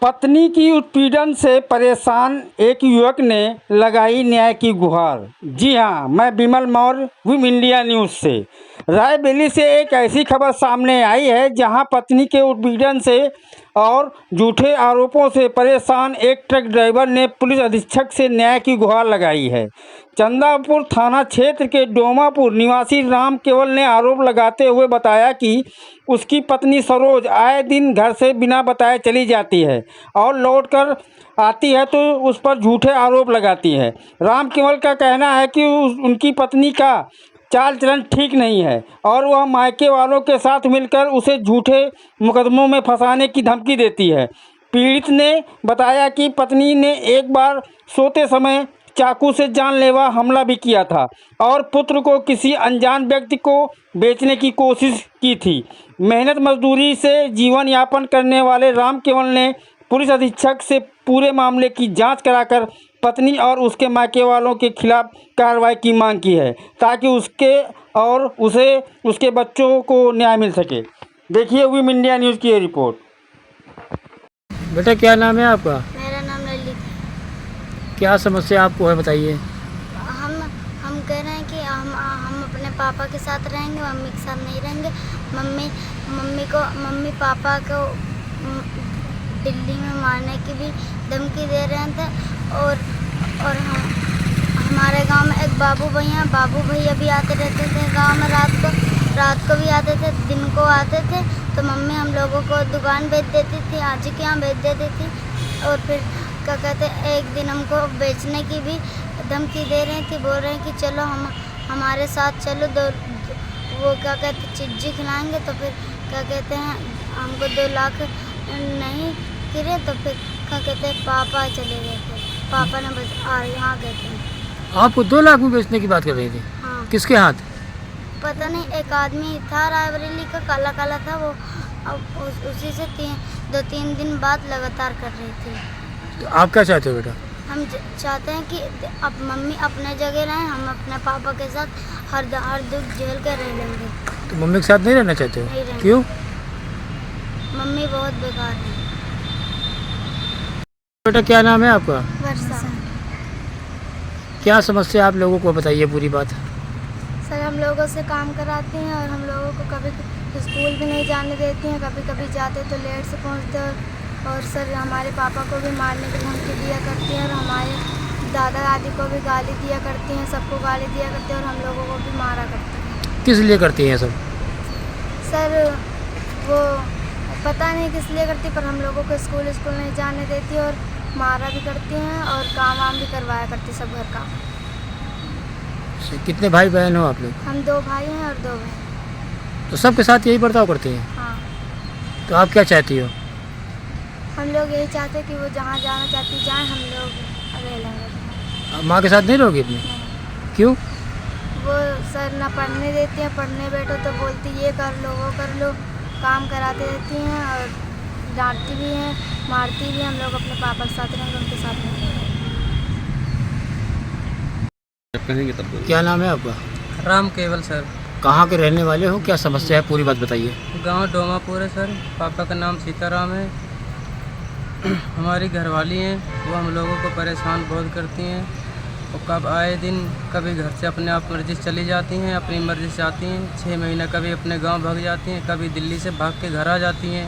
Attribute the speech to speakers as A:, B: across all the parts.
A: पत्नी की उत्पीड़न से परेशान एक युवक ने लगाई न्याय की गुहार। जी हां, मैं विमल मौर्य, विम इंडिया न्यूज़ से। रायबरेली से एक ऐसी खबर सामने आई है जहां पत्नी के उत्पीड़न से और झूठे आरोपों से परेशान एक ट्रक ड्राइवर ने पुलिस अधीक्षक से न्याय की गुहार लगाई है। चंदापुर थाना क्षेत्र के डोमापुर निवासी राम केवल ने आरोप लगाते हुए बताया कि उसकी पत्नी सरोज आए दिन घर से बिना बताए चली जाती है और लौटकर आती है तो उस पर झूठे आरोप लगाती है। राम केवल का कहना है कि उनकी पत्नी का चाल चलन ठीक नहीं है और वह मायके वालों के साथ मिलकर उसे झूठे मुकदमों में फंसाने की धमकी देती है। पीड़ित ने बताया कि पत्नी ने एक बार सोते समय चाकू से जानलेवा हमला भी किया था और पुत्र को किसी अनजान व्यक्ति को बेचने की कोशिश की थी। मेहनत मजदूरी से जीवन यापन करने वाले राम केवल ने पुलिस अधीक्षक से पूरे मामले की जांच कराकर पत्नी और उसके मायके वालों के खिलाफ कार्रवाई की मांग की है ताकि उसके और उसे उसके बच्चों को न्याय मिल सके। देखिए विम इंडिया न्यूज़ की ये रिपोर्ट।
B: बेटा क्या नाम है आपका?
C: मेरा नाम ललित है।
B: क्या समस्या आपको है बताइए।
C: हम कह रहे हैं कि हम अपने पापा के साथ रहेंगे, मम्मी के साथ नहीं रहेंगे। मम्मी पापा को दिल्ली में मारने की भी धमकी दे रहे थे और हमारे गांव में एक बाबू भैया भी आते रहते थे गांव में रात को भी आते थे, दिन को आते थे। तो मम्मी हम लोगों को दुकान भेज देती थी, आजी के यहाँ भेज देती थी और फिर क्या कहते एक दिन हमको बेचने की भी धमकी दे रही थी। बोल रहे हैं कि चलो हमारे साथ चलो, वो क्या कहते चिज्जी खिलाएंगे। तो फिर क्या कहते हैं हमको 2 लाख नहीं गिरे तो फिर क्या कहते हैं पापा चले गए थे। पापा ने बस यहाँ गए थे।
B: आपको 2 लाख में बेचने की बात कर रही थी?
C: हाँ।
B: किसके हाथ?
C: पता नहीं, एक आदमी था रायबरेली का, काला था वो। अब उसी से 2-3 दिन बाद लगातार कर रही थी।
B: तो आप क्या चाहते हो बेटा?
C: हम चाहते हैं कि अब मम्मी अपने जगह रहें, हम अपने पापा के साथ हर दुख झेल कर रह लेंगे।
B: तो मम्मी के साथ नहीं रहना चाहते हो?
C: नहीं रहना।
B: क्यों?
C: मम्मी बहुत बेकार है।
B: बेटा क्या नाम है आपका?
C: वर्षा।
B: क्या समस्या आप लोगों को बताइए पूरी बात।
C: सर हम लोगों से काम कराते हैं और हम लोगों को कभी स्कूल भी नहीं जाने देती हैं, कभी जाते तो लेट से पहुंचते और सर हमारे पापा को भी मारने की धमकी दिया करती हैं और हमारे दादा दादी को भी गाली दिया करती हैं, सबको गाली दिया करती हैं और हम लोगों को भी मारा करती हैं।
B: किस लिए करती हैं सब?
C: सर वो पता नहीं किस लिए करती, पर हम लोगों को स्कूल नहीं जाने देती और मारा भी करती हैं और काम भी करवाया करती सब घर का।
B: कितने भाई बहन हो आप लोग?
C: हम 2 भाई हैं और 2 बहन।
B: तो सबके साथ यही बर्ताव करते हैं?
C: हाँ।
B: तो आप क्या चाहती हो?
C: हम लोग यही चाहते हैं कि वो जहाँ जाना चाहती जाए, हम लोग रह लेंगे।
B: आप माँ के साथ नहीं रहोगे अपने? क्यों?
C: वो सर ना पढ़ने देती हैं, पढ़ने बैठो तो बोलती ये कर लो वो कर लो, काम कराते रहती हैं और डांटती भी हैं, मारती भी। हम लोग अपने पापा के साथ रहेंगे, उनके साथ नहीं।
B: क्या नाम है आपका?
D: राम केवल सर।
B: कहाँ के रहने वाले हो? क्या समस्या है पूरी बात बताइए।
D: गांव डोमापुर है सर। पापा का नाम सीताराम है। हमारी घरवाली हैं, वो हम लोगों को परेशान बहुत करती हैं और कब आए दिन कभी घर से अपने आप मर्जी से चली जाती हैं, अपनी मर्जी से आती हैं। 6 महीना कभी अपने गांव भाग जाती हैं, कभी दिल्ली से भाग के घर आ जाती हैं।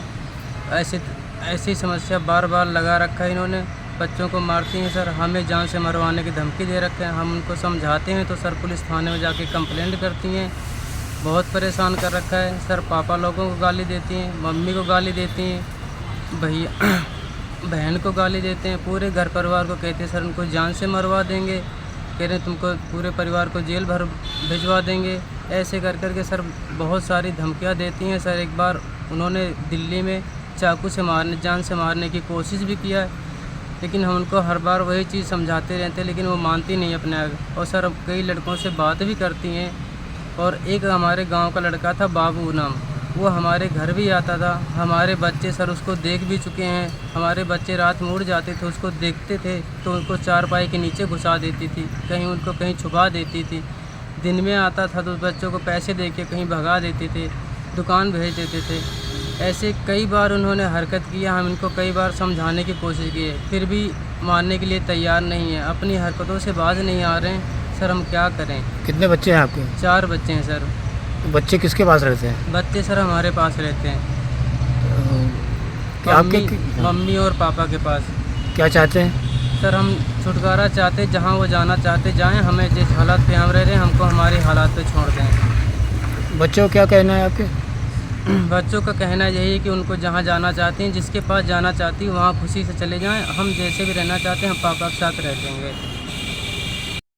D: ऐसी समस्या बार बार लगा रखा है इन्होंने। बच्चों को मारती हैं सर, हमें जान से मरवाने की धमकी दे रखे हैं। हम उनको समझाते हैं तो सर पुलिस थाने में जाके कंप्लेंट करती हैं। बहुत परेशान कर रखा है सर। पापा लोगों को गाली देती हैं, मम्मी को गाली देती हैं, भैया बहन को गाली देते हैं, पूरे घर परिवार को कहते हैं सर उनको जान से मरवा देंगे, कह रहे हैं तुमको पूरे परिवार को जेल भर भिजवा देंगे। ऐसे कर के सर बहुत सारी धमकियाँ देती हैं सर। एक बार उन्होंने दिल्ली में चाकू से जान से मारने की कोशिश भी किया है, लेकिन हम उनको हर बार वही चीज़ समझाते रहते हैं लेकिन वो मानती नहीं अपने आगे। और सर अब कई लड़कों से बात भी करती हैं और एक हमारे गांव का लड़का था बाबू नाम, वो हमारे घर भी आता था। हमारे बच्चे सर उसको देख भी चुके हैं। हमारे बच्चे रात में उड़ जाते थे, उसको देखते थे तो उनको चारपाई के नीचे घुसा देती थी, कहीं छुपा देती थी। दिन में आता था तो बच्चों को पैसे दे के कहीं भगा देते थे, दुकान भेज देते थे। ऐसे कई बार उन्होंने हरकत किया, हम इनको कई बार समझाने की कोशिश की है, फिर भी मानने के लिए तैयार नहीं है, अपनी हरकतों से बाज नहीं आ रहे हैं। सर हम क्या करें?
B: कितने बच्चे हैं आपके?
D: 4 बच्चे हैं सर।
B: बच्चे किसके पास रहते हैं?
D: बच्चे सर हमारे पास रहते हैं,
B: क्या आपके
D: मम्मी और पापा के पास।
B: क्या चाहते हैं?
D: सर हम छुटकारा चाहते, जहाँ वो जाना चाहते जाएं, हमें जिस हालात पे हम रह रहे हैं हमको हमारे हालात पे छोड़ दें।
B: बच्चों को क्या कहना है आपके?
D: बच्चों का कहना यही है कि उनको जहाँ जाना चाहती हैं, जिसके पास जाना चाहती हैं वहाँ खुशी से चले जाएं, हम जैसे भी रहना चाहते हैं हम पापा के साथ रह लेंगे।